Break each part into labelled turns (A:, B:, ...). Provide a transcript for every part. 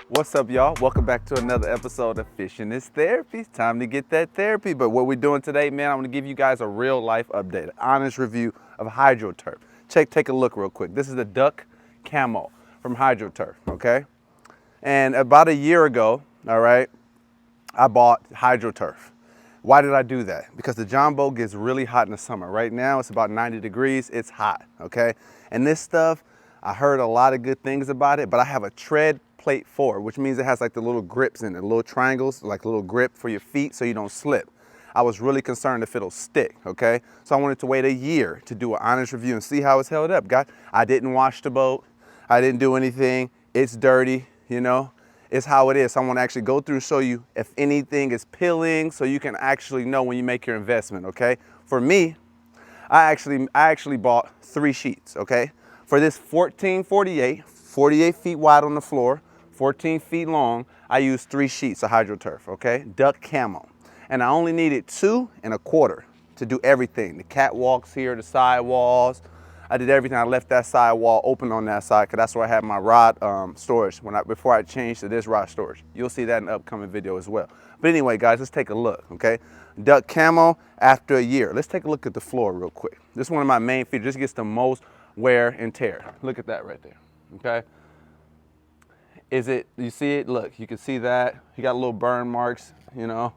A: What's up, y'all? Welcome back to another episode of Fishing is Therapy. It's time to get that therapy. But what we're doing today, man, I'm gonna give you guys a real life update, an honest review of Hydroturf. Take a look real quick. This is the Duck Camo from Hydroturf, okay? And about a year ago, all right, I bought Hydroturf. Why did I do that? Because the Jon Boat gets really hot in the summer. Right now, it's about 90 degrees. It's hot, okay? And this stuff, I heard a lot of good things about it, but I have a tread plate 4, which means it has like the little grips in it, little triangles, like a little grip for your feet so you don't slip. I was really concerned if it'll stick, okay? So I wanted to wait a year to do an honest review and see how it's held up. Guys, I didn't wash the boat. I didn't do anything. It's dirty, you know? It's how it is. So I want to actually go through and show you if anything is peeling so you can actually know when you make your investment, okay? For me, I actually bought 3 sheets, okay? For this 48 feet wide on the floor, 14 feet long, I used 3 sheets of Hydroturf, okay? Duck Camo. And I only needed 2 1/4 to do everything. The catwalks here, the sidewalls. I did everything. I left that side wall open on that side because that's where I had my rod storage before I changed to this rod storage. You'll see that in the upcoming video as well. But anyway, guys, let's take a look, okay? Duck Camo after a year. Let's take a look at the floor real quick. This is one of my main features. This gets the most wear and tear. Look at that right there, okay? You see it? Look, you can see that. You got little burn marks, you know,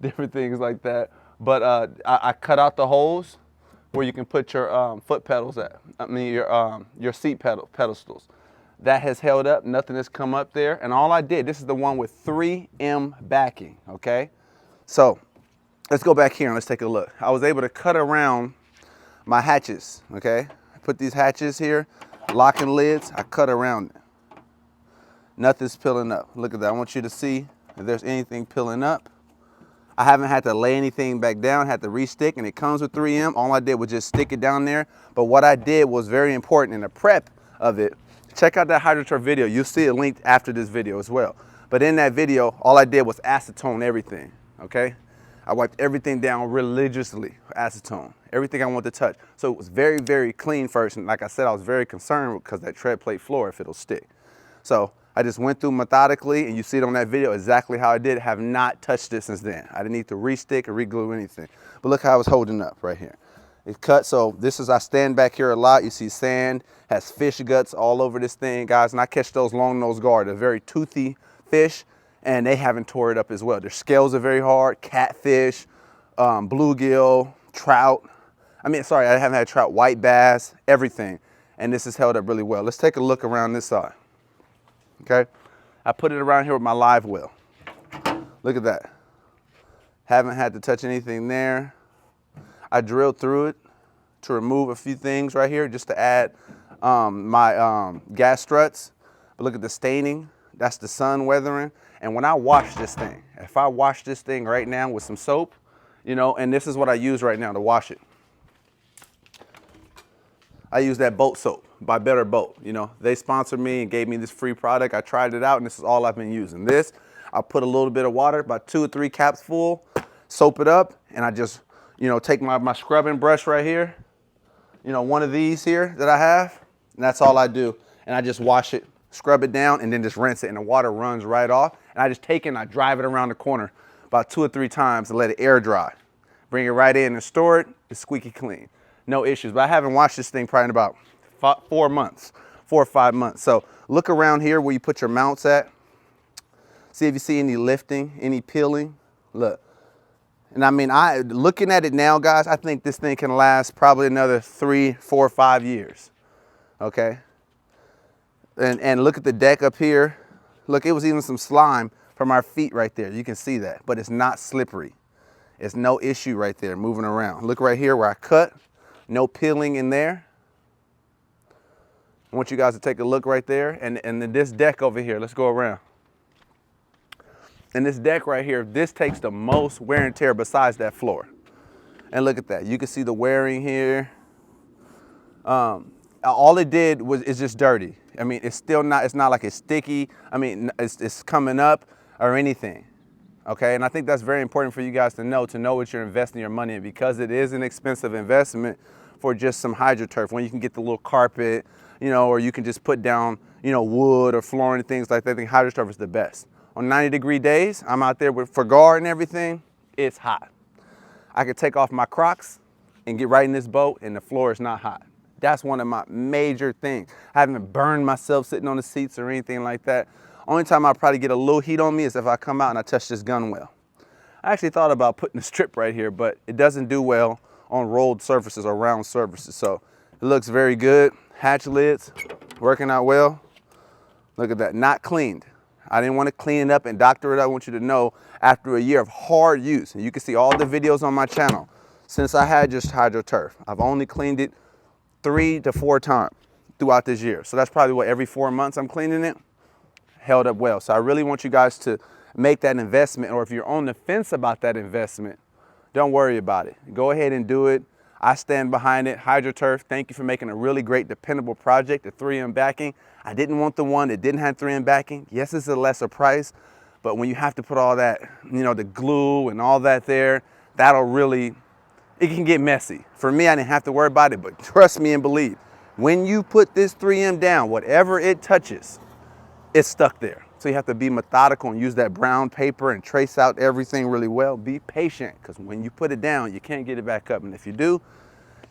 A: different things like that. But I cut out the holes where you can put your foot pedals at. I mean your seat pedestals. That has held up. Nothing has come up there. And all I did, this is the one with 3M backing, okay? So let's go back here and let's take a look. I was able to cut around my hatches, okay? I put these hatches here, locking lids, I cut around it. Nothing's peeling up. Look at that. I want you to see if there's anything peeling up. I haven't had to lay anything back down, had to re-stick, and it comes with 3M. All I did was just stick it down there. But what I did was very important in the prep of it. Check out that Hydroturf video. You'll see it linked after this video as well. But in that video, all I did was acetone everything, okay? I wiped everything down religiously, acetone, everything I wanted to touch. So it was very, very clean first. And like I said, I was very concerned because that tread plate floor, if it'll stick. So I just went through methodically, and you see it on that video exactly how I did. Have not touched it since then. I didn't need to re-stick or re-glue anything. But look how I was holding up right here. It's cut, so this is, I stand back here a lot. You see sand, has fish guts all over this thing, guys. And I catch those long-nosed garter, they're very toothy fish, and they haven't tore it up as well. Their scales are very hard, catfish, bluegill, trout. I haven't had trout, white bass, everything. And this is held up really well. Let's take a look around this side. Okay, I put it around here with my live well. Look at that. Haven't had to touch anything there. I drilled through it to remove a few things right here just to add my gas struts. But look at the staining. That's the sun weathering. And when I wash this thing, if I wash this thing right now with some soap, you know, and this is what I use right now to wash it. I use that boat soap by Better Boat. You know, they sponsored me and gave me this free product. I tried it out, and this is all I've been using. This, I put a little bit of water, about 2 or 3 caps full, soap it up, and I just, you know, take my scrubbing brush right here, you know, one of these here that I have, and that's all I do. And I just wash it, scrub it down, and then just rinse it, and the water runs right off. And I just take it and I drive it around the corner about 2 or 3 times and let it air dry. Bring it right in and store it. It's squeaky clean. No issues. But I haven't washed this thing probably in about 4 or 5 months. So look around here where you put your mounts at. See if you see any lifting, any peeling. Look. And I mean, looking at it now, guys, I think this thing can last probably another 3, 4, 5 years. Okay. And look at the deck up here. Look, it was even some slime from our feet right there. You can see that, but it's not slippery. It's no issue right there moving around. Look right here where I cut. No peeling in there. I want you guys to take a look right there. And then this deck over here, let's go around. And this deck right here, this takes the most wear and tear besides that floor. And look at that. You can see the wearing here. All it did is just dirty. I mean, it's not like it's sticky. I mean, it's coming up or anything. Okay, and I think that's very important for you guys to know what you're investing your money in, because it is an expensive investment for just some Hydroturf when you can get the little carpet, you know, or you can just put down, you know, wood or flooring and things like that. I think Hydroturf is the best. On 90-degree days, I'm out there for guard and everything, it's hot. I could take off my Crocs and get right in this boat and the floor is not hot. That's one of my major things. I haven't burned myself sitting on the seats or anything like that. Only time I probably get a little heat on me is if I come out and I touch this gunwale. I actually thought about putting a strip right here, but it doesn't do well on rolled surfaces or round surfaces. So it looks very good. Hatch lids, working out well. Look at that, not cleaned. I didn't want to clean it up and doctor it up. I want you to know after a year of hard use, and you can see all the videos on my channel, since I had just Hydroturf, I've only cleaned it 3 to 4 times throughout this year. So that's probably what, every 4 months I'm cleaning it. Held up well. So I really want you guys to make that investment, or if you're on the fence about that investment, don't worry about it. Go ahead and do it. I stand behind it. Hydroturf, thank you for making a really great, dependable project, the 3M backing. I didn't want the one that didn't have 3M backing. Yes, it's a lesser price, but when you have to put all that, you know, the glue and all that there, that'll really, it can get messy. For me, I didn't have to worry about it, but trust me and believe, when you put this 3M down, whatever it touches, it's stuck there. So you have to be methodical and use that brown paper and trace out everything really well. Be patient, because when you put it down, you can't get it back up. And if you do,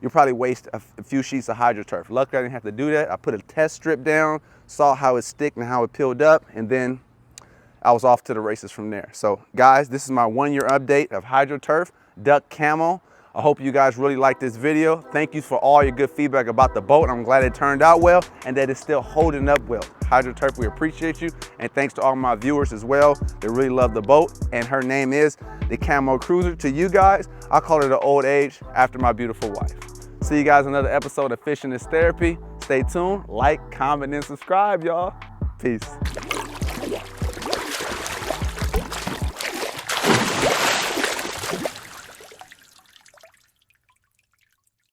A: you'll probably waste a few sheets of Hydroturf. Luckily, I didn't have to do that. I put a test strip down, saw how it stick and how it peeled up, and then I was off to the races from there. So guys, this is my 1-year update of Hydroturf Duck Camo. I hope you guys really liked this video. Thank you for all your good feedback about the boat. I'm glad it turned out well and that it's still holding up well. Hydroturf, we appreciate you. And thanks to all my viewers as well. They really love the boat. And her name is the Camo Cruiser. To you guys, I call her the old age after my beautiful wife. See you guys in another episode of Fishing is Therapy. Stay tuned, like, comment, and subscribe, y'all. Peace.